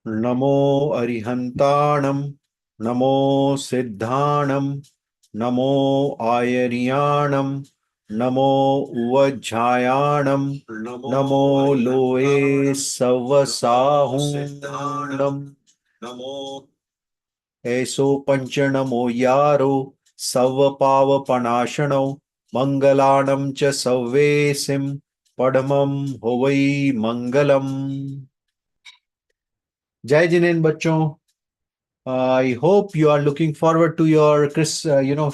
नमो अरिहंताणं नमो सिद्धाणं नमो आयर्याणं नमो उवज्झायाणं नमो लोये सवसाहुं नमो ऐसो पंचनमो यारो सव पावपनाशनो मंगलाणं च सव्वेसिं पडमं होवै मंगलम। जय जिनेन बच्चों। I hope you are looking forward to your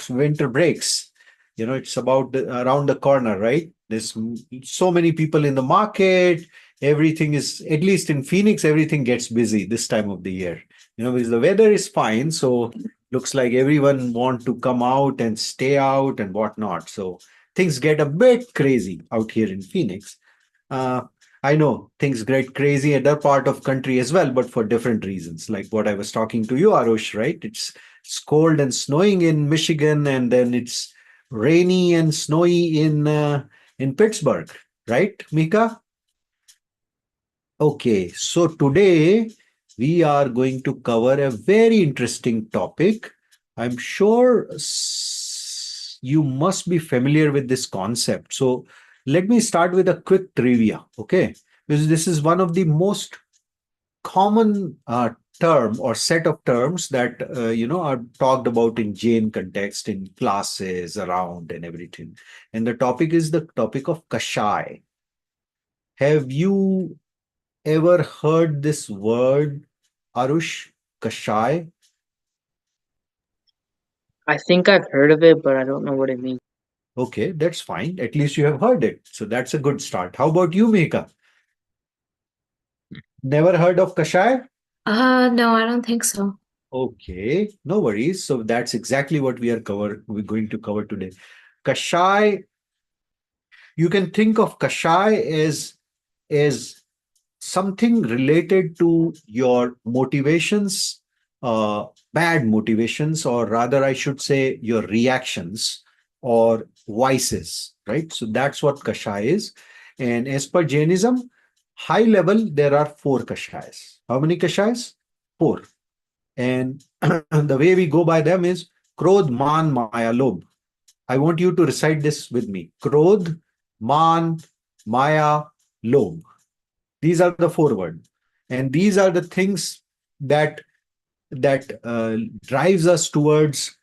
winter breaks. It's about around the corner, right? There's so many people in the market. Everything is, at least in Phoenix, everything gets busy this time of the year. Because the weather is fine, so looks like everyone want to come out and stay out and whatnot. So things get a bit crazy out here in Phoenix. Uh, I know things get crazy in other part of country as well, but for different reasons. Like what I was talking to you, Arush, right? It's cold and snowing in Michigan, and then it's rainy and snowy in Pittsburgh, right, Mika? Okay, so today we are going to cover a very interesting topic. I'm sure you must be familiar with this concept. So let me start with a quick trivia, okay? Because this is one of the most common term or set of terms that are talked about in Jain context in classes around and everything. And the topic is the topic of kashai. Have you ever heard this word, Arush? Kashai? I think I've heard of it, but I don't know what it means. Okay, that's fine. At least you have heard it. So that's a good start. How about you, Mika? Never heard of Kashai? No, I don't think so. Okay, no worries. So that's exactly what we're going to cover today. Kashai, you can think of Kashai as something related to your motivations, bad motivations, or rather, I should say, your reactions or vices, right? So that's what Kashai is. And as per Jainism, high level, there are four Kashais. How many Kashais? Four. And the way we go by them is Krodh, Man, Maya, Lobh. I want you to recite this with me. Krodh, Man, Maya, Lobh. These are the four words, and these are the things that that drives us towards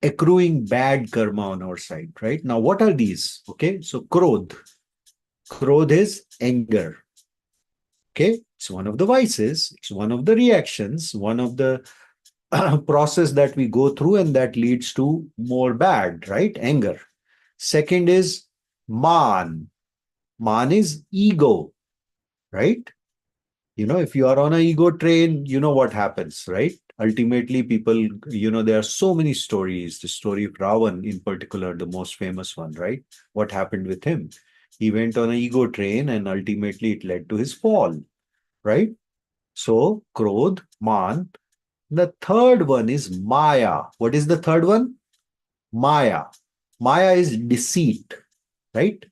accruing bad karma on our side. Right now, what are these? Okay, so krodh. Krodh is anger. Okay, it's one of the vices. It's one of the reactions. One of the process that we go through, and that leads to more bad. Right, anger. Second is man. Man is ego. Right. If you are on an ego train, you know what happens, right? Ultimately, people, there are so many stories. The story of Ravan, in particular, the most famous one, right? What happened with him? He went on an ego train and ultimately it led to his fall, right? So, Krodh, Man. The third one is Maya. What is the third one? Maya. Maya is deceit, right?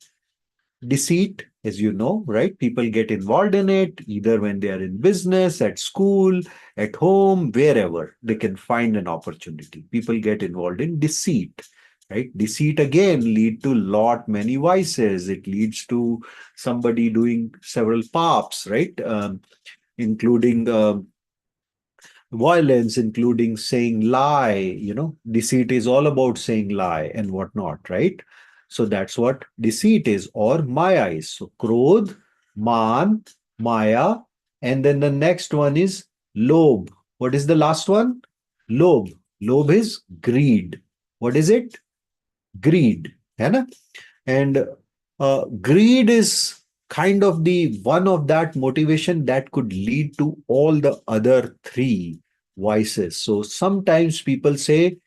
Deceit, as you know, right? People get involved in it either when they are in business, at school, at home, wherever they can find an opportunity. People get involved in deceit, right? Deceit again lead to lot many vices. It leads to somebody doing several paps, right? Including violence, including saying lie. Deceit is all about saying lie and whatnot, right? So that's what deceit is, or maya is. So krodh, man, maya, and then the next one is lobh. What is the last one? Lobh. Lobh is greed. What is it? Greed. है ना? And greed is kind of the one of that motivation that could lead to all the other three vices. So sometimes people say,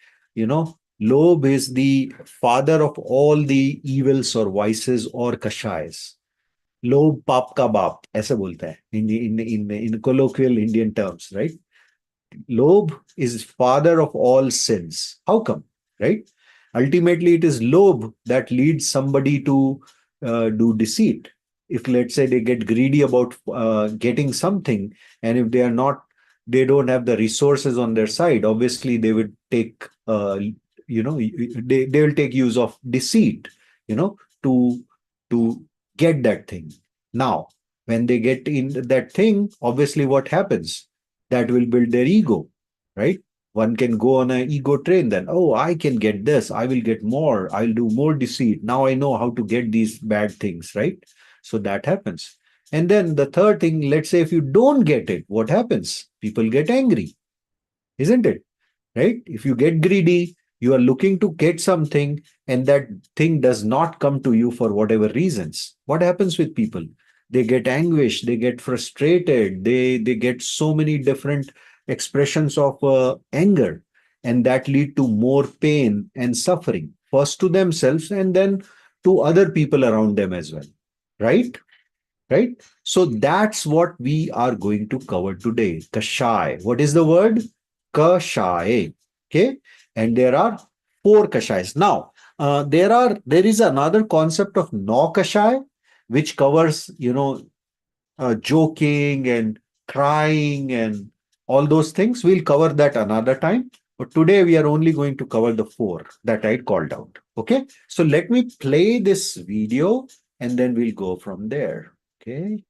Lob is the father of all the evils or vices or kashais. Lob pap ka baap, ऐसा बोलता है in colloquial Indian terms, right? Lob is father of all sins. How come? Right? Ultimately, it is lob that leads somebody to do deceit. if let's say they get greedy about getting something, and if they don't have the resources on their side, obviously they would take they will take use of deceit, to to get that thing. Now, when they get in that thing, obviously what happens? That will build their ego, right? One can go on an ego train, then, oh, I can get this, I will get more, I'll do more deceit, now I know how to get these bad things, right? So that happens. And then the third thing, let's say if you don't get it, what happens? People get angry, isn't it? Right? If you get greedy, you are looking to get something, and that thing does not come to you for whatever reasons. What happens with people? They get anguish, they get frustrated, they get so many different expressions of anger, and that lead to more pain and suffering, first to themselves and then to other people around them as well. Right? Right? So that's what we are going to cover today. Kashai. What is the word? Kashai. Okay. And there are four kashais. Now, there is another concept of no kashai, which covers, joking and crying and all those things. We'll cover that another time. But today we are only going to cover the four that I called out. Okay. So let me play this video and then we'll go from there. Okay.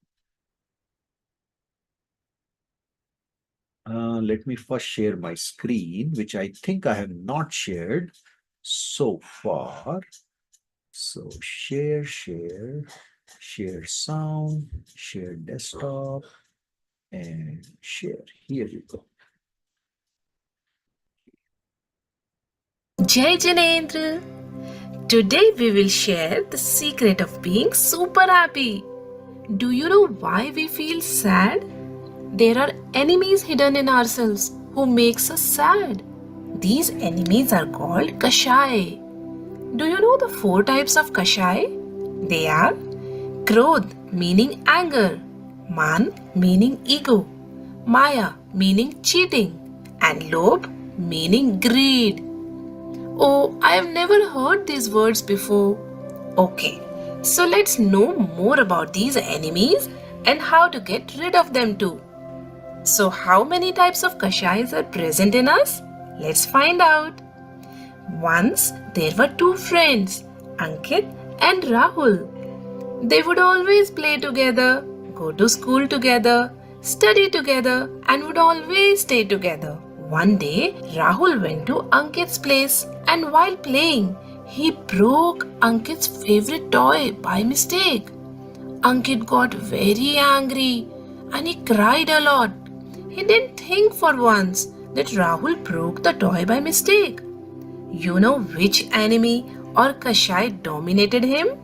Let me first share my screen, which I think I have not shared so far. So share sound, share desktop, and share. Here you go. Jai Janendra! Today we will share the secret of being super happy. Do you know why we feel sad? There are enemies hidden in ourselves who makes us sad. These enemies are called kashai. Do you know the four types of kashai? They are Krodh meaning anger, Man meaning ego, Maya meaning cheating, and Lobh meaning greed. Oh, I have never heard these words before. Okay, so let's know more about these enemies and how to get rid of them too. So, how many types of kashais are present in us? Let's find out. Once there were two friends, Ankit and Rahul. They would always play together, go to school together, study together, and would always stay together. One day, Rahul went to Ankit's place, and while playing, he broke Ankit's favorite toy by mistake. Ankit got very angry and he cried a lot. He didn't think for once that Rahul broke the toy by mistake. You know which enemy or Kashai dominated him?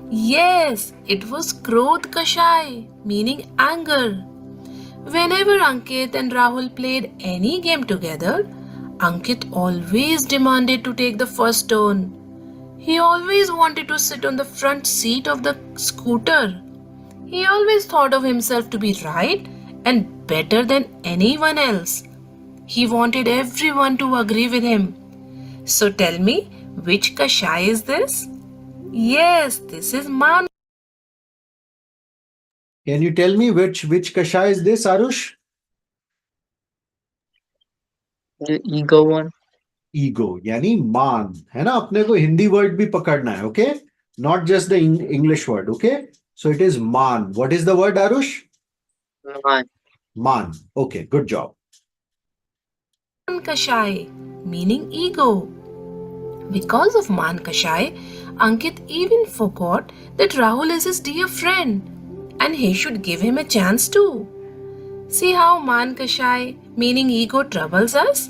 Yes, it was Krodh Kashai, meaning anger. Whenever Ankit and Rahul played any game together, Ankit always demanded to take the first turn. He always wanted to sit on the front seat of the scooter. He always thought of himself to be right and better than anyone else. He wanted everyone to agree with him. So tell me, which Kashai is this? Yes, this is Man. Can you tell me which kashai is this, Arush? The ego one. Ego यानी मान है ना. अपने को Hindi word भी पकड़ना है. Okay, not just the English word. Okay, so it is मान. What is the word, Aarush? Man. मान. Okay, good job. Man Kashai, meaning ego. Because of Man Kashai, Ankit even forgot that Rahul is his dear friend and he should give him a chance too. See how Man Kashai, meaning ego, troubles us?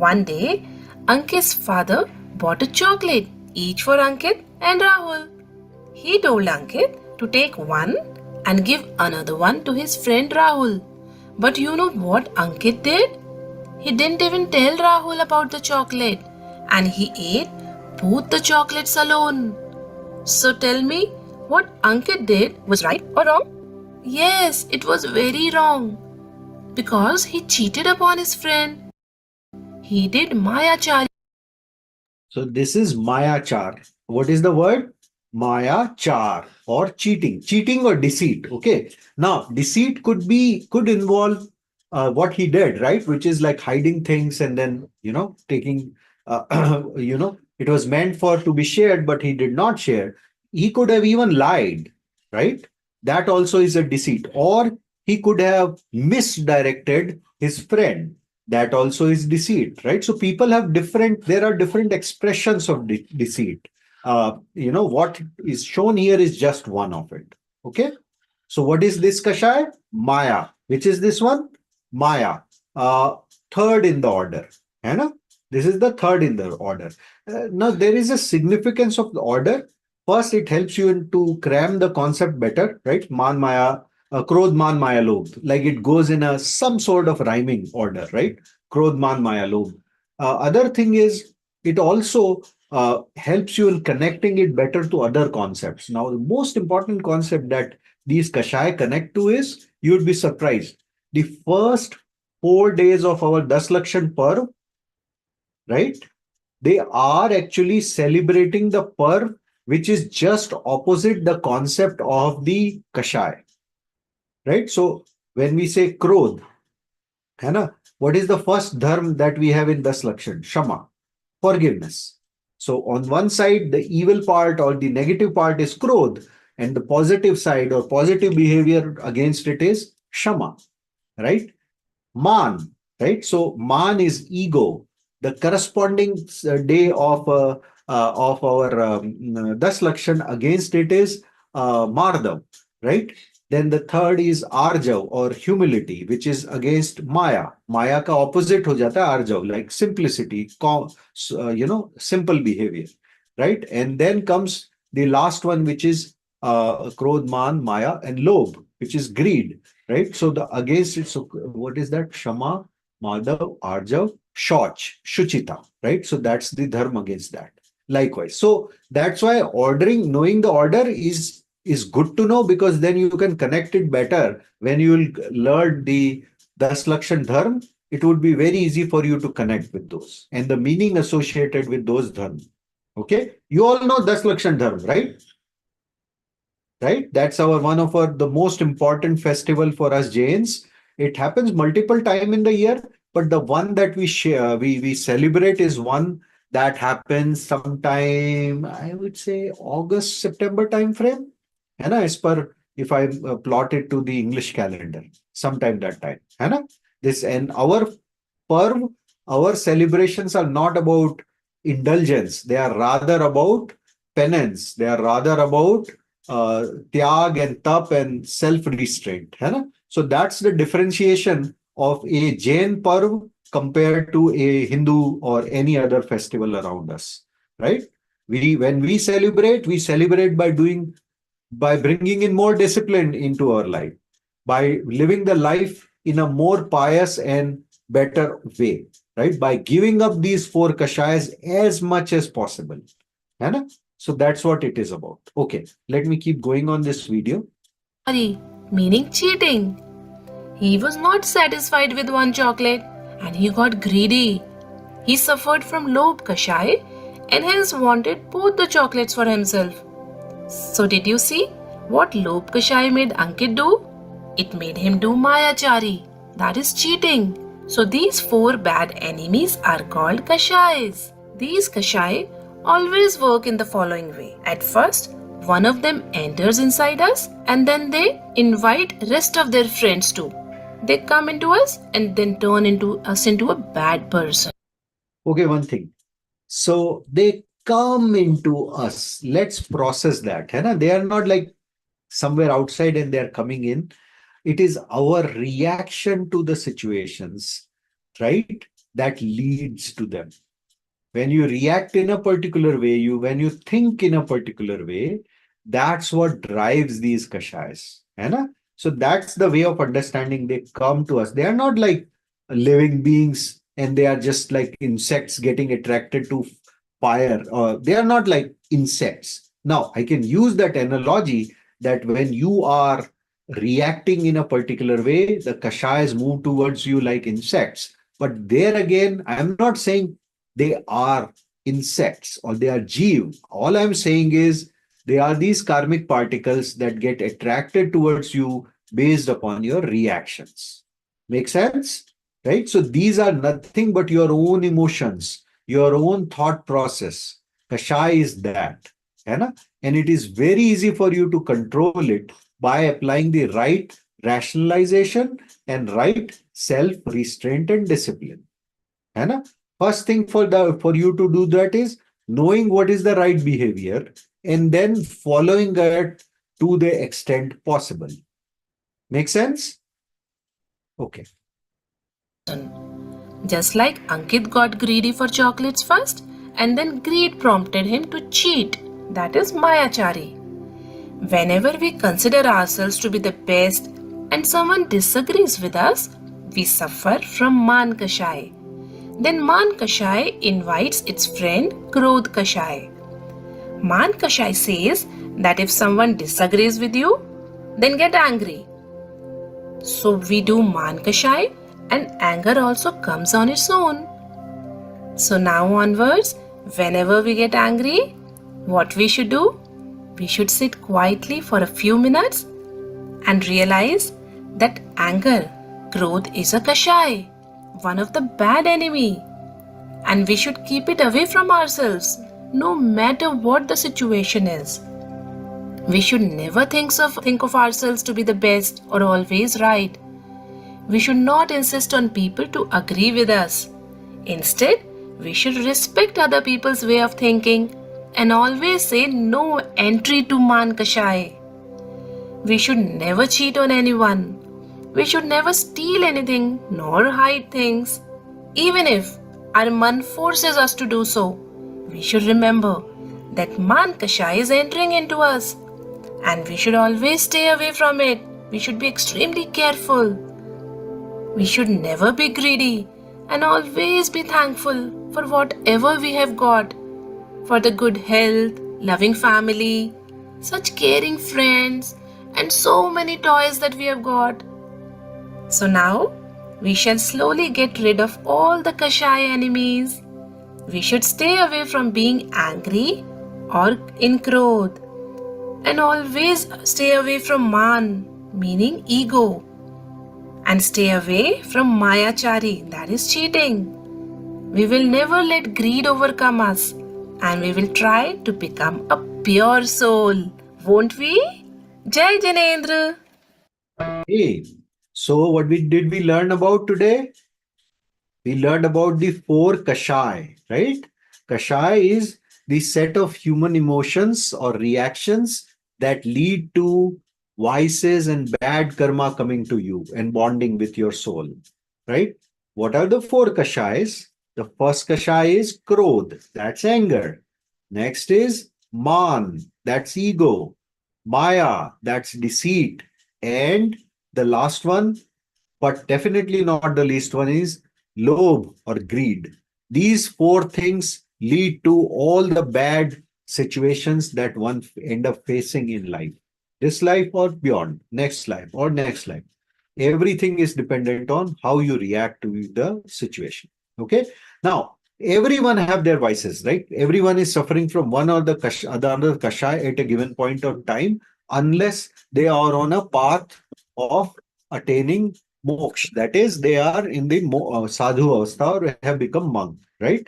One day, Ankit's father bought a chocolate, each for Ankit and Rahul. He told Ankit to take one and give another one to his friend Rahul. But you know what Ankit did? He didn't even tell Rahul about the chocolate and he ate both the chocolates alone. So tell me, what Ankit did was right or wrong? Yes, it was very wrong because he cheated upon his friend. He did Mayachari. So this is Mayachar. What is the word? Maya char or cheating or deceit. Okay. Now, deceit could involve what he did, right? Which is like hiding things and then, taking, it was meant for to be shared, but he did not share. He could have even lied, right? That also is a deceit. Or he could have misdirected his friend. That also is deceit, right? So people have there are different expressions of deceit. What is shown here is just one of it. Okay. So what is this Kashai? Maya. Which is this one? Maya. Uh, Third in the order. है ना? This is the third in the order. Now there is a significance of the order. First, it helps you to cram the concept better, right? Man Maya, Krodh Man Maya Lobh. Like it goes in a some sort of rhyming order, right? Krodh Man Maya Lobh. Other thing is it also helps you in connecting it better to other concepts. Now, the most important concept that these Kashai connect to is, you would be surprised. The first 4 days of our Das Lakshan Parv, right? They are actually celebrating the Parv, which is just opposite the concept of the Kashai, right? So when we say Krodh, है ना, what is the first dharma that we have in Das Lakshan? Shama, forgiveness. So on one side, the evil part or the negative part is Krodh, and the positive side or positive behavior against it is Shama, right? Man, right? So man is ego. The corresponding day of our Das Lakshan against it is Mardav, right? Then the third is Arjav or humility, which is against Maya. Maya ka opposite ho jata hai Arjav, like simplicity, simple behavior, right? And then comes the last one, which is Krodh, Man, Maya, and Lobh, which is greed, right? So the against it, so what is that? Shama, Madhav, Arjav, Shoch, Shuchita, right? So that's the dharma against that. Likewise. So that's why knowing the order is good to know, because then you can connect it better. When you will learn the Das Lakshan Dharma, it would be very easy for you to connect with those and the meaning associated with those dharma. Okay. You all know Das Lakshan Dharma, right? Right? That's our one of our the most important festival for us Jains. It happens multiple time in the year, but the one that we share, we celebrate is one that happens sometime, I would say August, September time frame. And as per if I plot it to the English calendar, sometime that time. And this and our Parv, our celebrations are not about indulgence. They are rather about penance. They are rather about tyag and tap and self-restraint. है ना? So that's the differentiation of a Jain Parv compared to a Hindu or any other festival around us, right? When we celebrate by bringing in more discipline into our life, by living the life in a more pious and better way, right? By giving up these four kashayas as much as possible. है ना? So that's what it is about. Okay, let me keep going on this video. Meaning cheating. He was not satisfied with one chocolate and he got greedy. He suffered from Lobh Kashai and hence wanted both the chocolates for himself. So did you see what Lobh Kashai made Ankit do? It made him do Mayachari. That is cheating. So these four bad enemies are called Kashais. These Kashai always work in the following way. At first, one of them enters inside us and then they invite rest of their friends too. They come into us and then turn us into a bad person. Okay, one thing. So they come into us. Let's process that. है ना? They are not like somewhere outside and they are coming in. It is our reaction to the situations, right, that leads to them. When you react in a particular way, when you think in a particular way, that's what drives these kashayas. है ना? So that's the way of understanding. They come to us. They are not like living beings and they are just like insects getting attracted to fire. They are not like insects. Now, I can use that analogy that when you are reacting in a particular way, the kashayas move towards you like insects. But there again, I'm not saying they are insects or they are jeev. All I'm saying is They are these karmic particles that get attracted towards you based upon your reactions. Make sense? Right? So these are nothing but your own emotions, your own thought process. Kashai is that. है ना? And it is very easy for you to control it by applying the right rationalization and right self restraint and discipline. है ना? First thing for you to do that is knowing what is the right behavior and then following it to the extent possible. Make sense? Okay. Just like Ankit got greedy for chocolates first, and then greed prompted him to cheat. That is Mayachari. Whenever we consider ourselves to be the best and someone disagrees with us, we suffer from Man Kashai. Then Man Kashai invites its friend Krodh Kashai. Man Kashai says that if someone disagrees with you, then get angry. So we do Man Kashai and anger also comes on its own. So now onwards, whenever we get angry, what we should do? We should sit quietly for a few minutes and realize that anger, Krodh is a Kashai, one of the bad enemy. And we should keep it away from ourselves, no matter what the situation is. We should never think of ourselves to be the best or always right. We should not insist on people to agree with us. Instead, we should respect other people's way of thinking and always say no entry to Man Kashai. We should never cheat on anyone. We should never steal anything nor hide things. Even if our man forces us to do so, we should remember that Man Kashai is entering into us and we should always stay away from it. We should be extremely careful. We should never be greedy and always be thankful for whatever we have got, for the good health, loving family, such caring friends, and so many toys that we have got. So now, we shall slowly get rid of all the Kashai enemies. We should stay away from being angry or in Krodh, and always stay away from Man, meaning ego, and stay away from Mayachari, that is cheating. We will never let greed overcome us, and we will try to become a pure soul, won't we? Jai Janendra! Hey, so what did we learn about today? We learned about the four Kashai, right? Kashai is the set of human emotions or reactions that lead to vices and bad karma coming to you and bonding with your soul, right? What are the four Kashais? The first Kashai is Krodh, that's anger. Next is Man, that's ego. Maya, that's deceit. And the last one, but definitely not the least one, is lobh or greed. These four things lead to all the bad situations that one end up facing in life. This life or beyond, next life or next life. Everything is dependent on how you react to the situation. Okay. Now, everyone have their vices, right? Everyone is suffering from one or the other kashai at a given point of time, unless they are on a path of attaining moksha. That is, they are in the sadhu avastha or have become monk, right?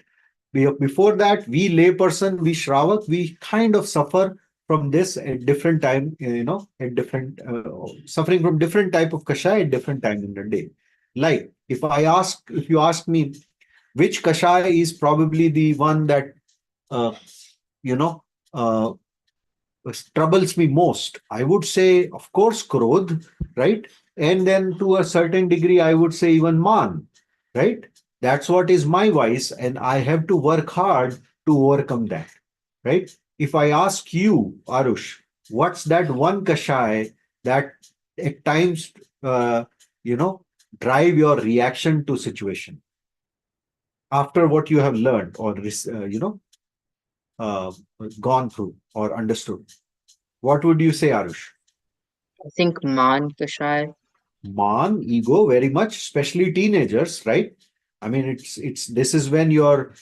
Before that, we layperson, we shravak, we kind of suffer from this at different time, at different suffering from different type of kashai at different time in the day. Like if you ask me which kashai is probably the one that uh, you know uh, troubles me most, I would say, of course, Krodh, right? And then to a certain degree, I would say even Man, right? That's what is my vice, and I have to work hard to overcome that, right? If I ask you, Arush, what's that one kashai that at times, you know, drive your reaction to situation after what you have learned or, uh, gone through or understood? What would you say, Arush? I think Man Kashai. Man, ego, very much, especially teenagers, right? I mean, it's this is when your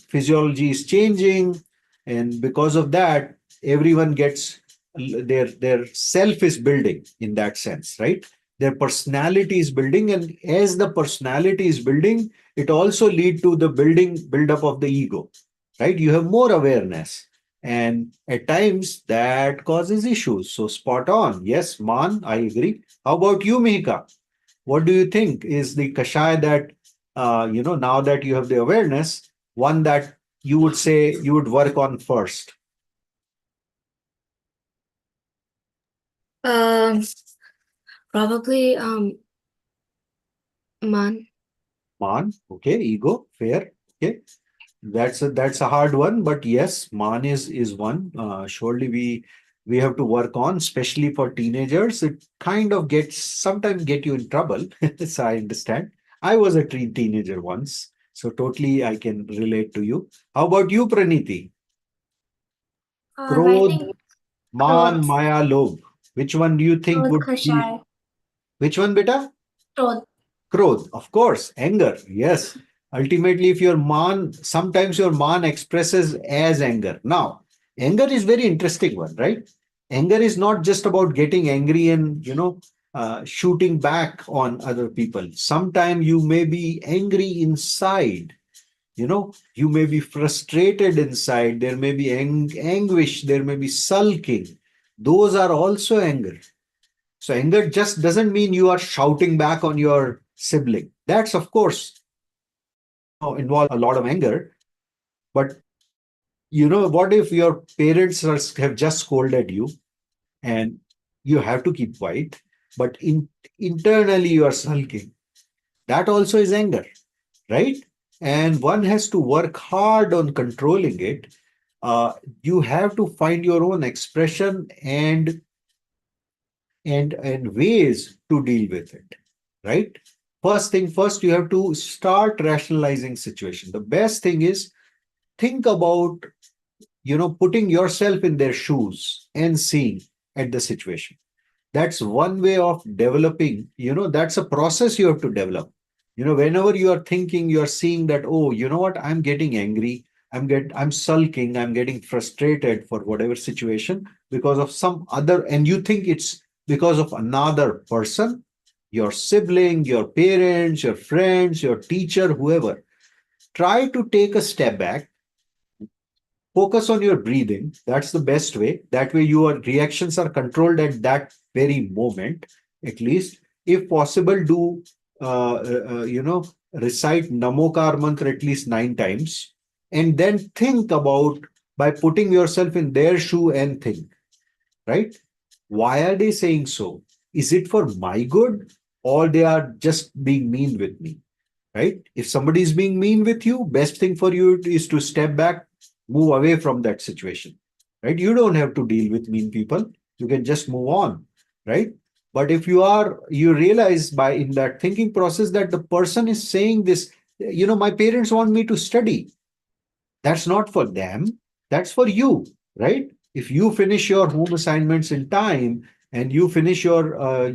physiology is changing, And because of that, everyone gets their self is building in that sense, right? Their personality is building, and as the personality is building, it also lead to the build up of the ego, right? You have more awareness, and at times that causes issues. So spot on. Yes, Man, I agree. How about you, Mihika? What do you think is the kashaya that, now that you have the awareness, one that you would say you would work on first? Um, Probably Man. Man, okay, ego, fair, okay. That's a hard one, but yes, Man is one. Surely we have to work on, especially for teenagers. It kind of gets sometimes get you in trouble. So I understand. I was a teenager once, so totally I can relate to you. How about you, Praniti? I Krodh, think Man, Clothes. Maya, Lobh. Which one do you think Clothes would be? Kashai. Which one, beta? Clothes. Krodh, of course. Anger, yes. Ultimately, if your man, sometimes your man expresses as anger. Now, anger is very interesting one, right? Anger is not just about getting angry and shooting back on other people. Sometimes you may be angry inside. You may be frustrated inside. There may be anguish. There may be sulking. Those are also anger. So anger just doesn't mean you are shouting back on your sibling. That's of course involve a lot of anger. But what if your parents have just scolded you and you have to keep quiet, but internally you are sulking? That also is anger, right? And one has to work hard on controlling it. Uh, you have to find your own expression and ways to deal with it, right? First thing first, you have to start rationalizing situation. The best thing is think about putting yourself in their shoes and seeing at the situation. That's one way of developing. That's a process you have to develop. Whenever you are thinking, you are seeing that, oh, you know what, I'm getting angry, I'm sulking, I'm getting frustrated for whatever situation because of some other, and you think it's because of another person, your sibling, your parents, your friends, your teacher, whoever. Try to take a step back, focus on your breathing. That's the best way. That way your reactions are controlled at that very moment. At least if possible, do recite namokar mantra at least 9 times, and then think about, by putting yourself in their shoe and think, right? Why are they saying so? Is it for my good, or they are just being mean with me? Right? If somebody is being mean with you, best thing for you is to step back, move away from that situation. Right? You don't have to deal with mean people. You can just move on. Right? But if you realize by in that thinking process that the person is saying this, my parents want me to study. That's not for them, that's for you, right? If you finish your home assignments in time and you finish your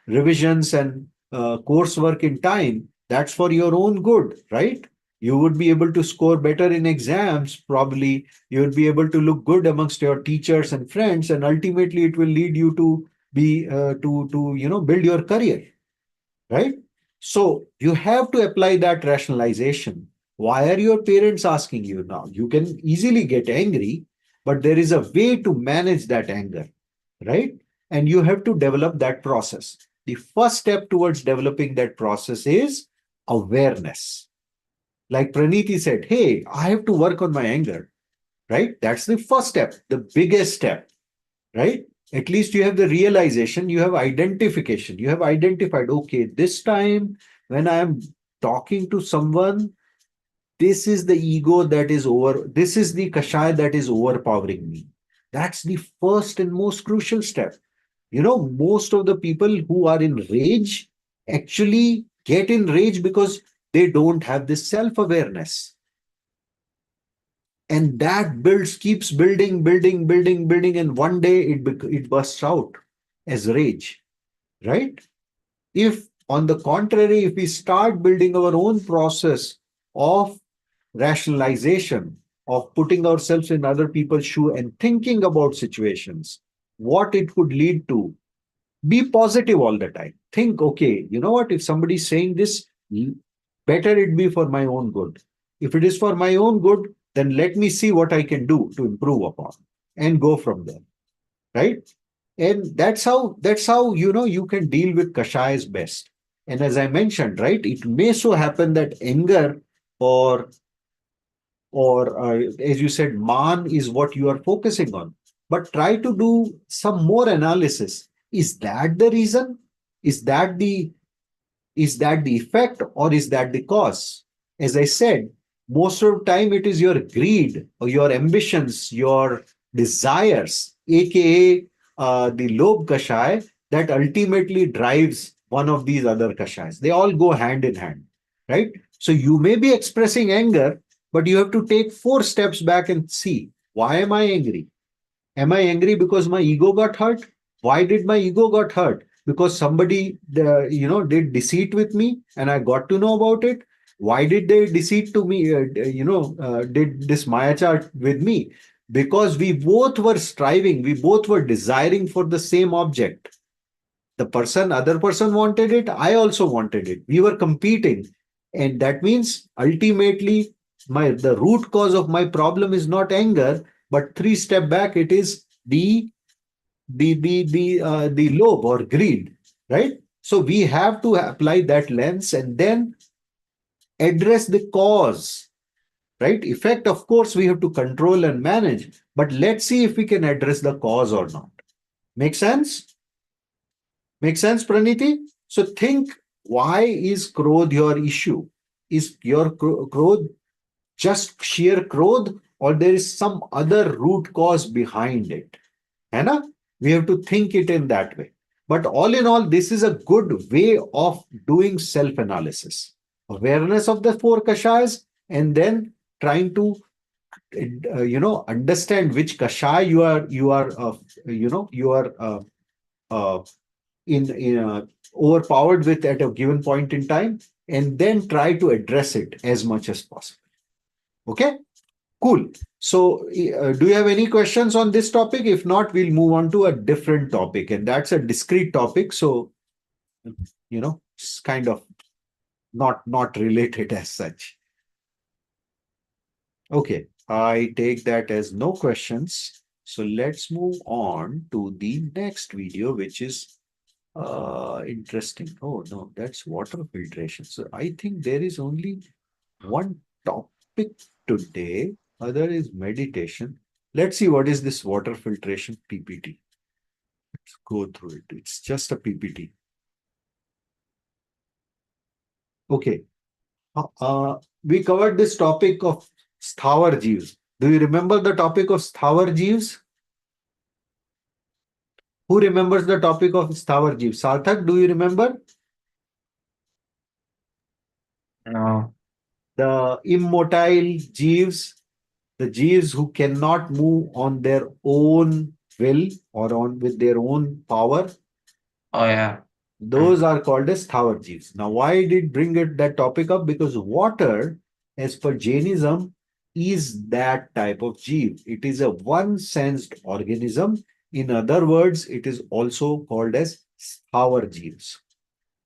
revisions and coursework in time, that's for your own good, right? You would be able to score better in exams. Probably you would be able to look good amongst your teachers and friends, and ultimately it will lead you to be to build your career, right? So you have to apply that rationalization. Why are your parents asking you now? You can easily get angry, but there is a way to manage that anger, right? And you have to develop that process. The first step towards developing that process is awareness. Like Praniti said, hey, I have to work on my anger, right? That's the first step, the biggest step, right? At least you have the realization, you have identification, you have identified, okay, this time when I am talking to someone, this is the ego that is over, this is the kashaya that is overpowering me. That's the first and most crucial step. Most of the people who are in rage actually get in rage because they don't have this self-awareness. And that keeps building, and one day it bursts out as rage, right? If on the contrary, if we start building our own process of rationalization, of putting ourselves in other people's shoe and thinking about situations, what it could lead to. Be positive all the time. Think, okay, you know what? If somebody's saying this, better it be for my own good. If it is for my own good, then let me see what I can do to improve upon and go from there. Right? And that's how you can deal with kashayas best. And as I mentioned, right, it may so happen that anger or as you said, man is what you are focusing on. But try to do some more analysis. Is that the reason? Is that the is that the effect or is that the cause? As I said, most of the time it is your greed or your ambitions, your desires, aka the lobe kashai, that ultimately drives one of these other kashais. They all go hand in hand, right? So you may be expressing anger, but you have to take 4 steps back and see, why am I angry? Am I angry because my ego got hurt? Why did my ego got hurt? Because somebody did deceit with me and I got to know about it. Why did they deceit to me? Did this mayachar with me? Because we both were striving, we both were desiring for the same object. Other person wanted it, I also wanted it. We were competing, and that means ultimately the root cause of my problem is not anger, but 3 step back, it is the lobe or greed, right? So we have to apply that lens and then address the cause, right? Effect, of course, we have to control and manage, but let's see if we can address the cause or not. Make sense? Make sense, Praniti? So think, why is Krodh your issue? Is your Krodh just sheer Krodh, or there is some other root cause behind it? है ना? We have to think it in that way. But all in all, this is a good way of doing self-analysis. Awareness of the 4 kashayas and then trying to understand which kashaya you are overpowered with at a given point in time, and then try to address it as much as possible. Okay, cool. So do you have any questions on this topic? If not, we'll move on to a different topic, and that's a discrete topic, so it's kind of not related as such. Okay, I take that as no questions. So let's move on to the next video, which is interesting. Oh no, that's water filtration. So I think there is only one topic today. Other is meditation. Let's see what is this water filtration PPT. Let's go through it. It's just a PPT. Okay. We covered this topic of Sthawar Jeevs. Do you remember the topic of Sthawar Jeevs? Who remembers the topic of Sthawar Jeevs? Sarthak, do you remember? No. The immotile Jeeves, the Jeeves who cannot move on their own will or on with their own power. Oh yeah. Those are called as Sthawar Jeevs. Now, why did bring that topic up? Because water, as per Jainism, is that type of Jeev. It is a one-sensed organism. In other words, it is also called as Sthawar Jeevs.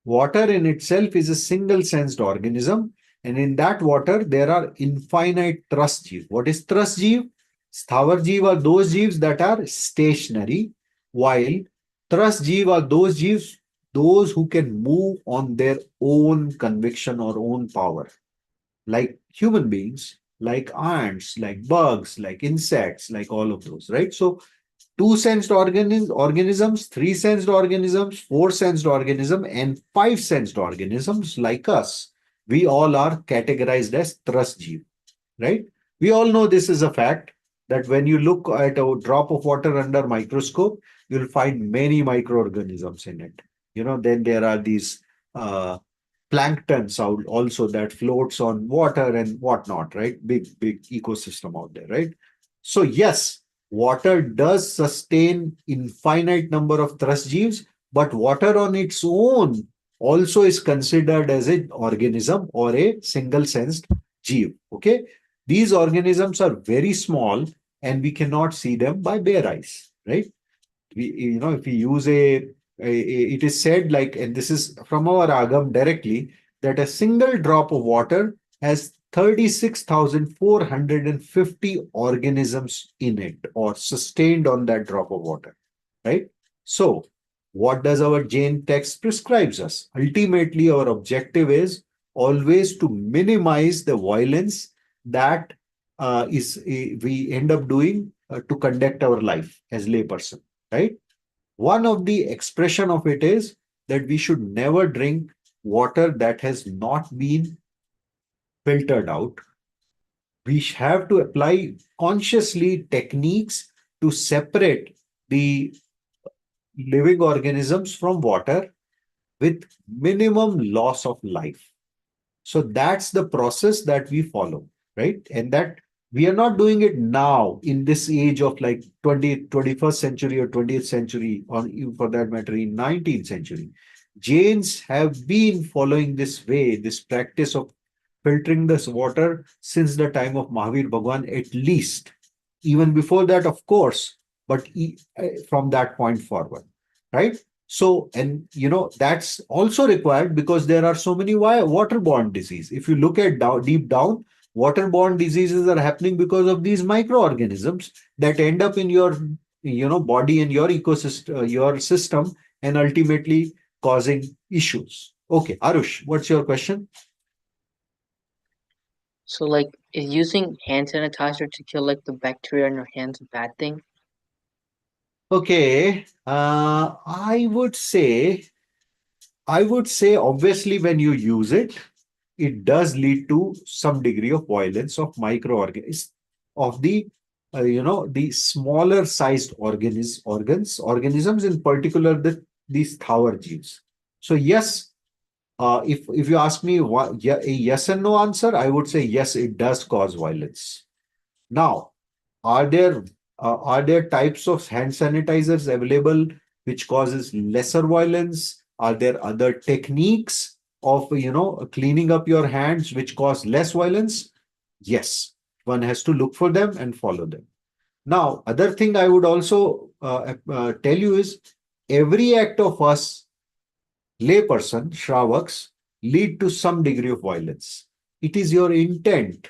Water in itself is a single-sensed organism, and in that water, there are infinite thrust Jeev. What is thrust Jeev? Sthawar Jeev are those Jeevs that are stationary, while thrust Jeev are those Jeevs who can move on their own conviction or own power, like human beings, like ants, like bugs, like insects, like all of those, right? So, two-sensed organisms, three-sensed organisms, four-sensed organisms, and five-sensed organisms like us. We all are categorized as thrust Jeev, right? We all know this is a fact, that when you look at a drop of water under microscope, you'll find many microorganisms in it. Then there are these planktons also that floats on water and whatnot, right? Big ecosystem out there, right? So yes, water does sustain infinite number of thrust Jeeves, but water on its own also is considered as an organism or a single sensed Jeev. Okay, These organisms are very small and we cannot see them by bare eyes, right? If we use it is said like, and this is from our Agam directly, that a single drop of water has 36,450 organisms in it or sustained on that drop of water, right? So, what does our Jain text prescribes us? Ultimately, our objective is always to minimize the violence that we end up doing to conduct our life as layperson, right? One of the expression of it is that we should never drink water that has not been filtered out. We have to apply consciously techniques to separate the living organisms from water with minimum loss of life. So that's the process that we follow, right? And that we are not doing it now in this age of like 21st century or 20th century, or even for that matter, in 19th century. Jains have been following this way, this practice of filtering this water since the time of Mahavir Bhagwan, at least. Even before that, of course, but from that point forward, right? So, and that's also required because there are so many waterborne diseases. If you look at deep down, waterborne diseases are happening because of these microorganisms that end up in your, body and your ecosystem, your system, and ultimately causing issues. Okay, Arush, what's your question? So, like, is using hand sanitizer to kill like the bacteria on your hands a bad thing? Okay, I would say obviously when you use it, it does lead to some degree of violence of microorganisms of the smaller sized organisms, in particular these Thawar jeeves. So yes, if you ask me what, yeah, a yes and no answer, I would say yes, it does cause violence. Now, are there types of hand sanitizers available which causes lesser violence? Are there other techniques of cleaning up your hands which cause less violence? Yes, one has to look for them and follow them. Now, other thing I would also tell you is every act of us, layperson, Shravaks, lead to some degree of violence. It is your intent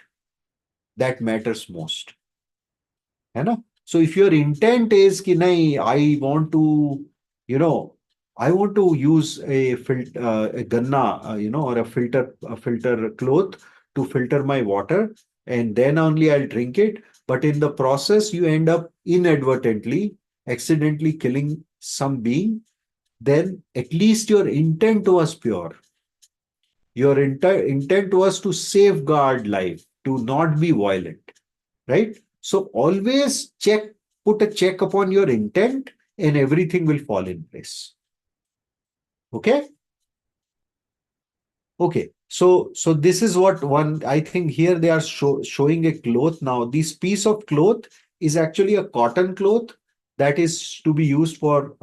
that matters most. है ना? So if your intent is कि नहीं, I want to, I want to use a ganna, or a filter cloth to filter my water, and then only I'll drink it. But in the process, you end up inadvertently, accidentally killing some being. Then at least your intent was pure. Your intent was to safeguard life, to not be violent, right? So always put a check upon your intent and everything will fall in place. Okay? Okay. So this is what one, I think here they are showing a cloth. Now, this piece of cloth is actually a cotton cloth that is to be used for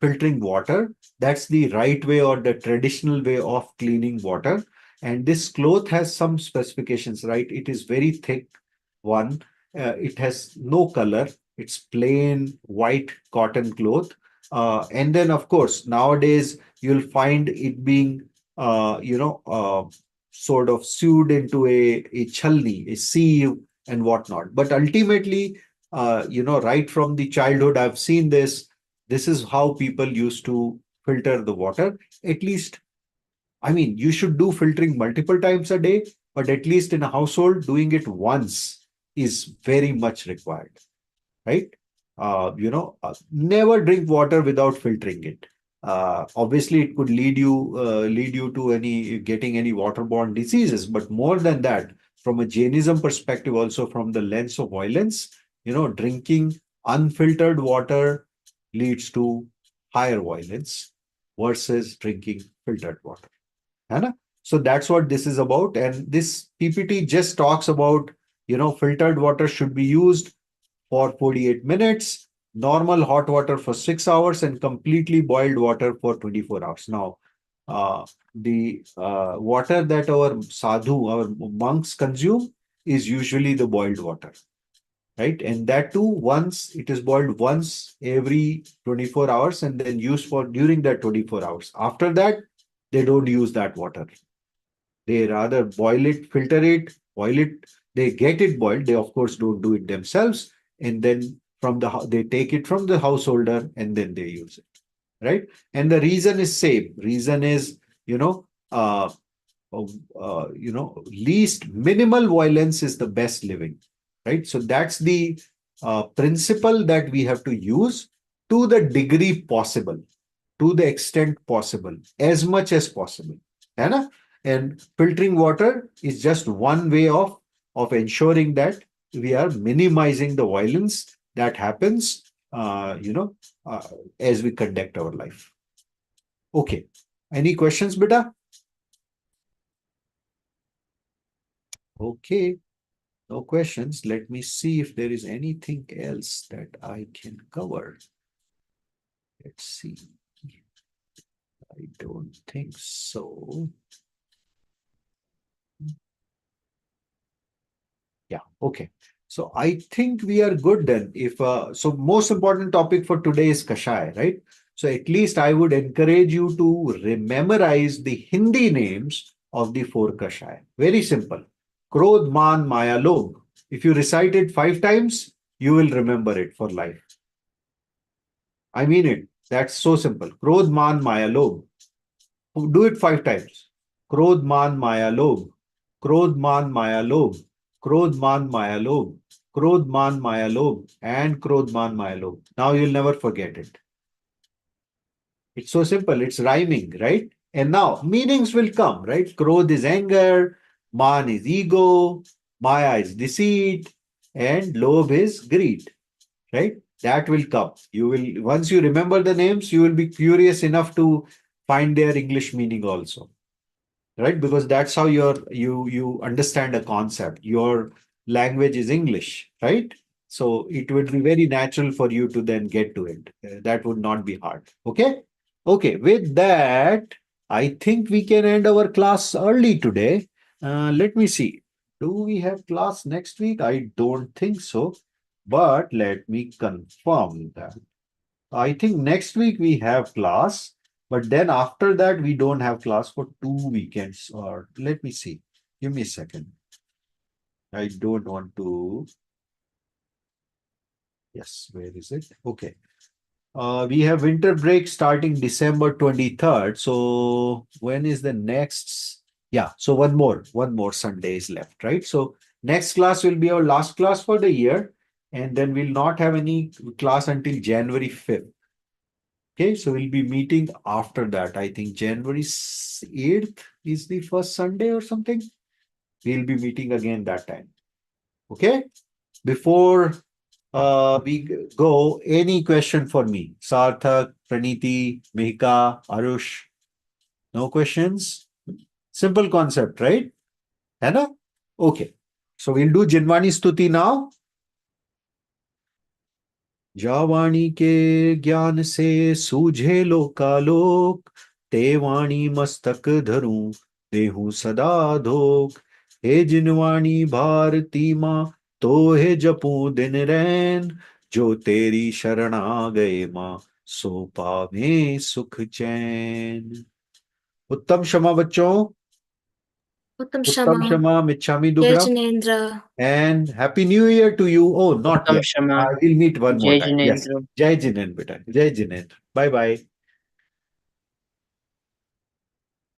filtering water. That's the right way or the traditional way of cleaning water. And this cloth has some specifications, right? It is very thick one. It has no color. It's plain white cotton cloth. And then, of course, nowadays you'll find it being, sort of sewed into a chalni, a sieve, and whatnot. But ultimately, right from the childhood, I've seen this. This is how people used to filter the water. At least, I mean, you should do filtering multiple times a day, but at least in a household, doing it once is very much required, right? Never drink water without filtering it. Obviously, it could lead you to getting any waterborne diseases, but more than that, from a Jainism perspective, also from the lens of violence, drinking unfiltered water leads to higher violence versus drinking filtered water. है? So that's what this is about. And this PPT just talks about, filtered water should be used for 48 minutes, normal hot water for 6 hours, and completely boiled water for 24 hours. Now, the water that our sadhu, our monks consume is usually the boiled water, right? And that too, once it is boiled once every 24 hours and then used for during that 24 hours. After that, they don't use that water. They rather boil it, filter it, boil it. They get it boiled. They of course don't do it themselves, and then they take it from the householder and then they use it, right? And the reason is same. Reason is you know least minimal violence is the best living, right? So that's the principle that we have to use to the degree possible, to the extent possible, as much as possible. है ना? And filtering water is just one way of ensuring that we are minimizing the violence that happens, uh, as we conduct our life. Okay. Any questions, beta? Okay. No questions. Let me see if there is anything else that I can cover. Let's see. I don't think so. Yeah, okay. So I think we are good then. If so, most important topic for today is Kashai, right? So at least I would encourage you to memorize the Hindi names of the 4 Kashai. Very simple. Krodh, Man, Maya, Lobh. If you recite it 5 times, you will remember it for life. I mean it. That's so simple. Krodh, Man, Maya, Lobh. Do it 5 times. Krodh, Man, Maya, Lobh. Krodh, Man, Maya, Lobh. Krodh, Man, Maya, Lobh. Krodh, Man, Maya, Lobh. And Krodh, Man, Maya, Lobh. Now you'll never forget it. It's so simple. It's rhyming, right? And now meanings will come, right? Krodh is anger. Man is ego. Maya is deceit. And Lobh is greed, right? That will come. You will, once you remember the names, you will be curious enough to find their English meaning also, right? Because that's how you understand a concept. Your language is English, right? So it would be very natural for you to then get to it. That would not be hard. Okay. Okay. With that, I think we can end our class early today. Let me see. Do we have class next week? I don't think so. But let me confirm that. I think next week we have class, but then after that we don't have class for 2 weekends. Or let me see. Give me a second. I don't want to. Yes, where is it? Okay. We have winter break starting December 23rd. So when is the next? Yeah, so one more Sunday is left, right? So next class will be our last class for the year, and then we'll not have any class until January 5th. Okay, so we'll be meeting after that. I think January 8th is the first Sunday or something. We'll be meeting again that time. Okay, before we go, any question for me? Sarthak, Praniti, Mehika, Arush? No questions? Simple concept, right? Hai Okay, so we'll do Jinwani Stuti now. जावाणी के ज्ञान से सूझे लोकालोक, ते वाणी मस्तक धरूं देहूं सदा धोक। हे जिनवाणी भारती माँ, तो हे जपूं दिन रैन, जो तेरी शरण आ गए माँ, सो पावे सुख चैन। उत्तम क्षमा बच्चों। Uttam उत्तम Shama, क्षमा मिच्छामि Jai दुग्ड़ा। Jinendra. And Happy New Year to you. Oh, not Uttam yet. Shama. We'll meet one more Jai time. Yes. Jinendra. Jai Jinendra, beta. Jai Jinendra. Bye bye.